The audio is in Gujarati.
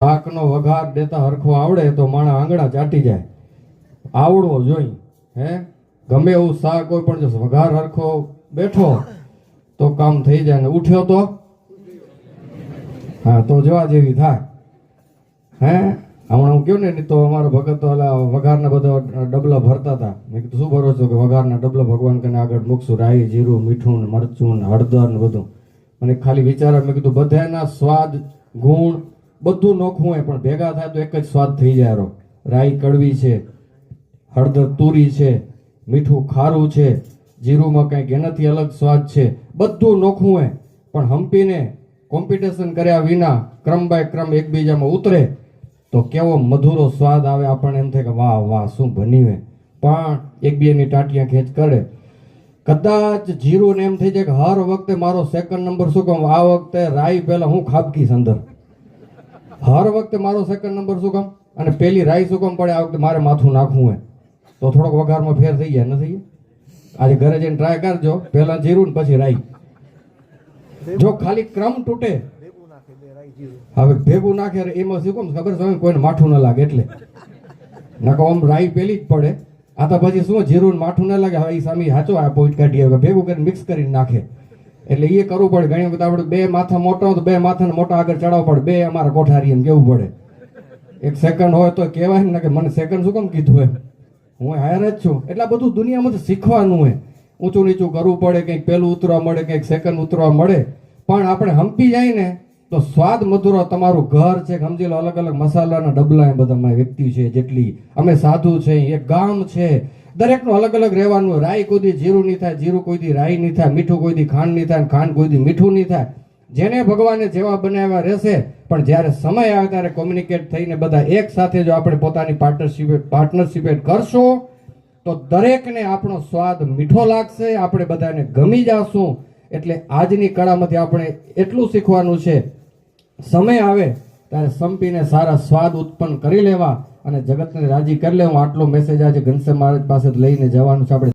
પાકનો વઘાર દેતા હરખો આવડે તો માણા આંગળા ચાટી જાય, આવડવો જોઈએ. હે ગમે એવું શાક કોઈ પણ જો વઘાર હરખો બેઠો તો કામ થઈ જાય, ને ઉઠ્યો તો હા તો જોવા જેવી થાય. હે હમણાં હું કહ્યું ને તો અમારા ભગત તો વઘારના બધા ડબલા ભરતા હતા. મેં કીધું શું ભરો છો? કે વઘારના ડબલા ભગવાન કને આગળ મૂકશું, રાઈ જીરું મીઠું ને મરચું ને હળદર ને બધું. મને ખાલી વિચાર, મેં કીધું બધાના સ્વાદ ગુણ બધું નોખું હોય પણ ભેગા થાય તો એક જ સ્વાદ થઈ જાય. રાઈ કડવી છે, હળદર તુરી છે, મીઠું ખારું છે, જીરુંમાં કંઈક એનાથી અલગ સ્વાદ છે, બધું નોખું હોય પણ હંપીને કોમ્પિટિશન કર્યા વિના ક્રમ બાય ક્રમ એકબીજામાં ઉતરે તો કેવો મધુરો સ્વાદ આવે. આપણને એમ થાય કે વાહ વાહ શું બન્યું. પણ એકબીજાની ટાંટિયા ખેંચ કરે. કદાચ જીરું ને એમ થઈ જાય કે હર વખતે મારો સેકન્ડ નંબર શું કામ, આ વખતે રાઈ પહેલા હું ખાબકીશ અંદર, હર વખતે મારો સેકન્ડ નંબર શું કામ, અને પેલી રાઈ શું કામ પડે આ વખતે મારે માથું નાખવું હોય તો થોડોક વઘારમાં ફેર થઈ જાય, નથી? આજે ઘરે જઈને ટ્રાય કરજો, પહેલા જીરું ને પછી રાઈ. જો ખાલી ક્રમ તૂટે, હવે ભેગું નાખે એમાં શું કામ ખબર છે, કોઈને માઠું ન લાગે એટલે. નકો આમ રાઈ પેલી જ પડે, આ તો પછી શું જીરું માઠું ન લાગે. હવે એ સામે હાચો આ પોઈન્ટ કાઢી હવે ભેગું કરીને મિક્સ કરીને નાખે એટલે એ કરવું પડે. ઘણી વખત આપણે બે માથા મોટો તો બે માથાને મોટા આગળ ચડાવવા પડે, બે અમારા કોઠારી એમ કેવું પડે. એક સેકન્ડ હોય તો કહેવાય ને કે મને સેકન્ડ શું કામ કીધું એમ, હું હાયર જ છું. એટલે બધું દુનિયામાં શીખવાનું હોય. ઊંચું નીચું કરવું પડે, કંઈક પહેલું ઉતરવા મળે, કંઈક સેકન્ડ ઉતરવા મળે. પણ આપણે હંપી જાય ને તો સ્વાદ મધુરો. તમારું ઘર છે સમજી લો, અલગ અલગ મસાલાના ડબલા એ બધા વ્યક્તિ છે, જેટલી અમે સાધુ છે, એક ગામ છે, દરેકનું અલગ અલગ રહેવાનું. રાઈ કોઈ દી જીરું નહીં થાય, જીરું કોઈ દી રાઈ નહીં થાય, મીઠું કોઈ દી ખાંડ નહીં થાય, ખાંડ કોઈ દી મીઠું નહીં થાય. જેને ભગવાને જેવા બનાવ્યા રહેશે, પણ જ્યારે સમય આવે ત્યારે કોમ્યુનિકેટ થઈને બધા એક સાથે જો આપણે પોતાની પાર્ટનરશિપ કરશું તો દરેકને આપણો સ્વાદ મીઠો લાગશે, આપણે બધાને ગમી જશું. એટલે આજની કળામાંથી આપણે એટલું શીખવાનું છે, સમય આવે ત્યારે સંપીને સારા સ્વાદ ઉત્પન્ન કરી લેવા અને જગતને રાજી કરી લેવું. આટલો મેસેજ આજે ઘનશ્યામ મહારાજ પાસે લઈને જવાનું છે આપણે.